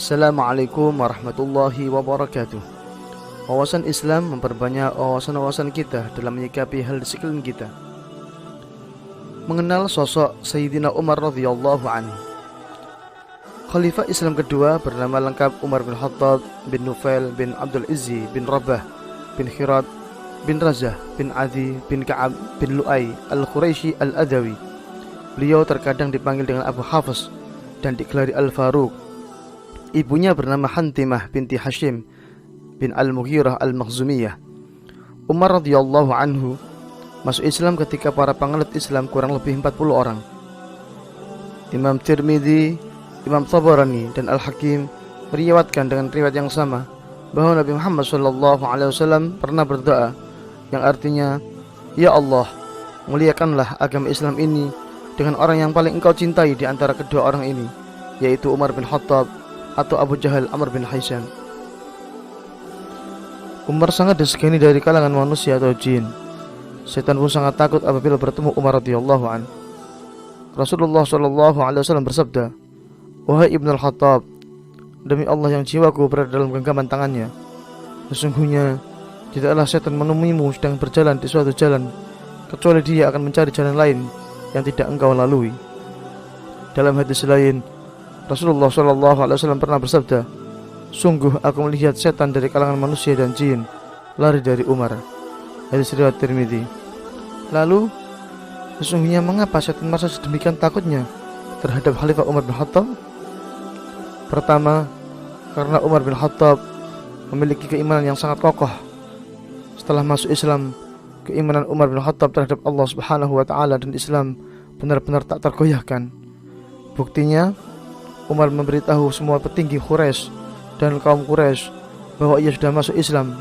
Assalamualaikum warahmatullahi wabarakatuh. Wawasan Islam memperbanyak wawasan-wawasan kita dalam menyikapi hal di sekeliling kita. Mengenal sosok Sayyidina Umar radhiyallahu anhu. Khalifah Islam kedua bernama lengkap Umar bin Khattab bin Nufail bin Abdul Izzi bin Rabah bin Khirat bin Razah bin Adi bin Ka'ab bin Lu'ay al-Quraisy al-Adawi. Beliau terkadang dipanggil dengan Abu Hafs dan digelari Al-Faruq. Ibunya bernama Hantimah binti Hashim bin Al-Mughirah Al-Makhzumiyah. Umar radhiyallahu anhu masuk Islam ketika para penganut Islam kurang lebih 40 orang. Imam Tirmidzi, Imam Tabarani dan Al-Hakim meriwayatkan dengan riwayat yang sama bahwa Nabi Muhammad SAW pernah berdoa yang artinya, "Ya Allah, muliakanlah agama Islam ini dengan orang yang paling engkau cintai di antara kedua orang ini, yaitu Umar bin Khattab atau Abu Jahal Amr bin Hisham." Umar sangat disegani dari kalangan manusia atau jin. Setan pun sangat takut apabila bertemu Umar radhiyallahu an. Rasulullah SAW bersabda, "Wahai Ibnu Al-Khattab, demi Allah yang jiwaku berada dalam genggaman tangannya, sesungguhnya tidaklah setan menemuimu sedang berjalan di suatu jalan, kecuali dia akan mencari jalan lain yang tidak engkau lalui." Dalam hadis lain, Rasulullah SAW pernah bersabda, "Sungguh aku melihat setan dari kalangan manusia dan jin lari dari Umar." Hadis riwayat Tirmidzi. Lalu, sesungguhnya mengapa setan merasa sedemikian takutnya terhadap Khalifah Umar bin Khattab? Pertama, karena Umar bin Khattab memiliki keimanan yang sangat kokoh. Setelah masuk Islam, keimanan Umar bin Khattab terhadap Allah Subhanahu wa taala dan Islam benar-benar tak tergoyahkan. Buktinya, Umar memberitahu semua petinggi Quraisy dan kaum Quraisy bahwa ia sudah masuk Islam,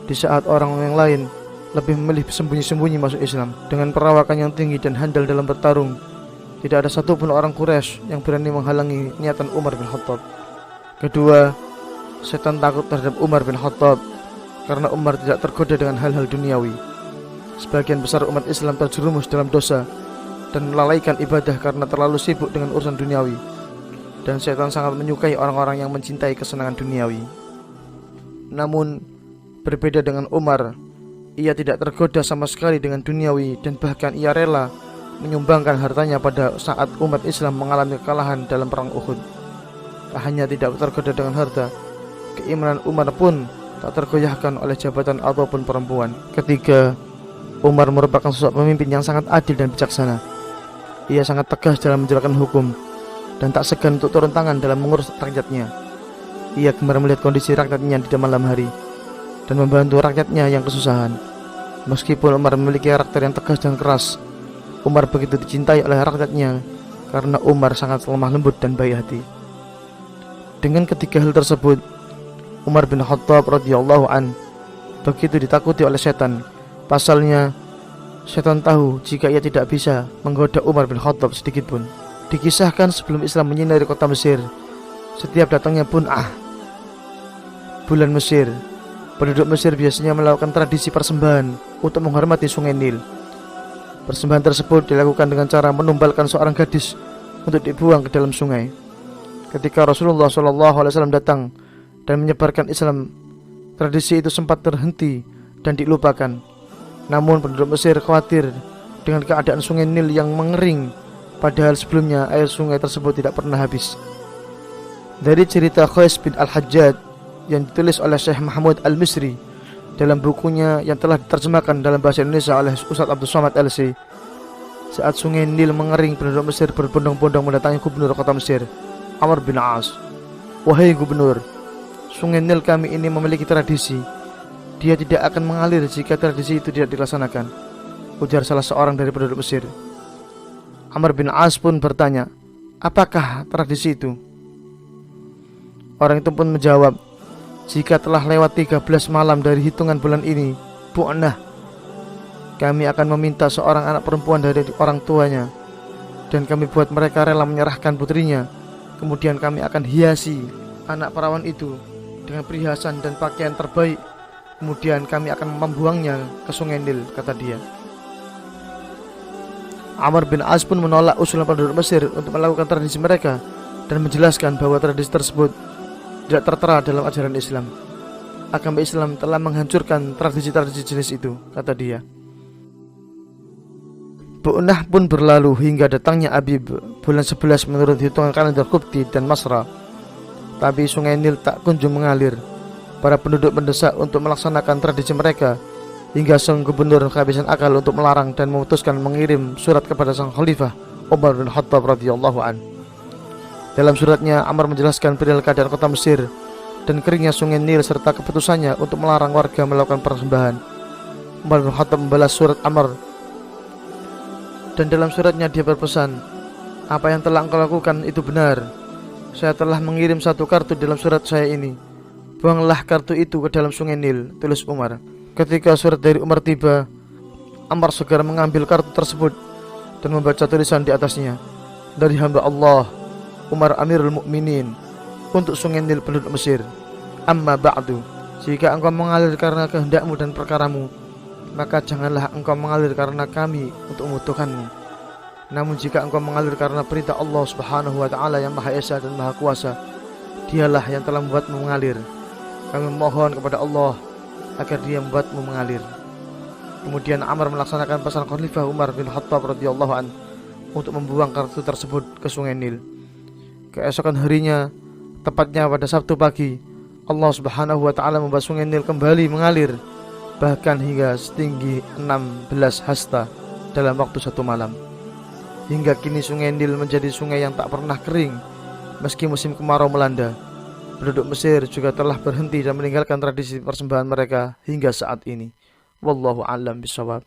di saat orang yang lain lebih memilih sembunyi-sembunyi masuk Islam. Dengan perawakan yang tinggi dan handal dalam bertarung, tidak ada satupun orang Quraisy yang berani menghalangi niatan Umar bin Khattab. Kedua, setan takut terhadap Umar bin Khattab karena Umar tidak tergoda dengan hal-hal duniawi. Sebagian besar umat Islam terjerumus dalam dosa dan melalaikan ibadah karena terlalu sibuk dengan urusan duniawi. Dan setan sangat menyukai orang-orang yang mencintai kesenangan duniawi. Namun, berbeda dengan Umar, ia tidak tergoda sama sekali dengan duniawi dan bahkan ia rela menyumbangkan hartanya pada saat umat Islam mengalami kekalahan dalam perang Uhud. Tak hanya tidak tergoda dengan harta, keimanan Umar pun tak tergoyahkan oleh jabatan ataupun perempuan. Ketiga, Umar merupakan sosok pemimpin yang sangat adil dan bijaksana. Ia sangat tegas dalam menjalankan hukum dan tak segan untuk turun tangan dalam mengurus rakyatnya. Ia gemar melihat kondisi rakyatnya di malam hari dan membantu rakyatnya yang kesusahan. Meskipun Umar memiliki karakter yang tegas dan keras, Umar begitu dicintai oleh rakyatnya karena Umar sangat lemah lembut dan baik hati. Dengan ketiga hal tersebut, Umar bin Khattab radhiyallahu an begitu ditakuti oleh setan. Pasalnya, setan tahu jika ia tidak bisa menggoda Umar bin Khattab sedikit pun. Dikisahkan sebelum Islam menyinari kota Mesir, setiap datangnya Bun'ah, bulan Mesir, penduduk Mesir biasanya melakukan tradisi persembahan untuk menghormati sungai Nil. Persembahan tersebut dilakukan dengan cara menumbalkan seorang gadis untuk dibuang ke dalam sungai. Ketika Rasulullah SAW datang dan menyebarkan Islam, tradisi itu sempat terhenti dan dilupakan. Namun penduduk Mesir khawatir dengan keadaan sungai Nil yang mengering, padahal sebelumnya air sungai tersebut tidak pernah habis. Dari cerita Qais bin Al-Hajjaj yang ditulis oleh Syekh Mahmud Al-Misri dalam bukunya yang telah diterjemahkan dalam bahasa Indonesia oleh Ustaz Abdul Somad LC, saat sungai Nil mengering, penduduk Mesir berbondong-bondong mendatangi gubernur kota Mesir, Amr bin As. "Wahai gubernur, sungai Nil kami ini memiliki tradisi. Dia tidak akan mengalir jika tradisi itu tidak dilaksanakan," ujar salah seorang dari penduduk Mesir. Amr bin As pun bertanya, "Apakah tradisi itu?" Orang itu pun menjawab, "Jika telah lewat 13 malam dari hitungan bulan ini, Bu'nah, kami akan meminta seorang anak perempuan dari orang tuanya, dan kami buat mereka rela menyerahkan putrinya. Kemudian kami akan hiasi anak perawan itu dengan perhiasan dan pakaian terbaik. Kemudian kami akan membuangnya ke sungai Nil," kata dia. Amr bin As pun menolak usulan penduduk Mesir untuk melakukan tradisi mereka dan menjelaskan bahwa tradisi tersebut tidak tertera dalam ajaran Islam. Agama Islam telah menghancurkan tradisi-tradisi jenis itu, kata dia. Bu'nah pun berlalu hingga datangnya Abib, bulan 11 menurut hitungan kalender Qibti dan Masra. Tapi sungai Nil tak kunjung mengalir. Para penduduk mendesak untuk melaksanakan tradisi mereka, hingga sang gubernur kehabisan akal untuk melarang dan memutuskan mengirim surat kepada sang khalifah Umar bin Khattab radhiyallahu an. Dalam suratnya, Amr menjelaskan perihal keadaan kota Mesir dan keringnya sungai Nil serta keputusannya untuk melarang warga melakukan persembahan. Umar bin Khattab membalas surat Amr, dan dalam suratnya dia berpesan, "Apa yang telah engkau lakukan itu benar. Saya telah mengirim satu kartu dalam surat saya ini. Buanglah kartu itu ke dalam sungai Nil," tulis Umar. Ketika surat dari Umar tiba, Amr segera mengambil kartu tersebut dan membaca tulisan di atasnya, "Dari hamba Allah, Umar Amirul Mukminin, untuk sungai Nil penduduk Mesir. Amma ba'du, jika engkau mengalir karena kehendakmu dan perkaramu, maka janganlah engkau mengalir karena kami untuk membutuhkanmu. Namun jika engkau mengalir karena perintah Allah Subhanahu wa Ta'ala yang Maha Esa dan Maha Kuasa, Dialah yang telah membuatmu mengalir. Kami memohon kepada Allah agar Dia membuatmu mengalir." Kemudian Amr melaksanakan pesan Khalifah Umar bin Khattab radhiyallahu an untuk membuang kartu tersebut ke sungai Nil. Keesokan harinya, tepatnya pada Sabtu pagi, Allah Subhanahu wa Ta'ala membuat sungai Nil kembali mengalir, bahkan hingga setinggi 16 hasta dalam waktu satu malam. Hingga kini sungai Nil menjadi sungai yang tak pernah kering meski musim kemarau melanda. Penduduk Mesir juga telah berhenti dan meninggalkan tradisi persembahan mereka hingga saat ini. Wallahu a'lam bishawab.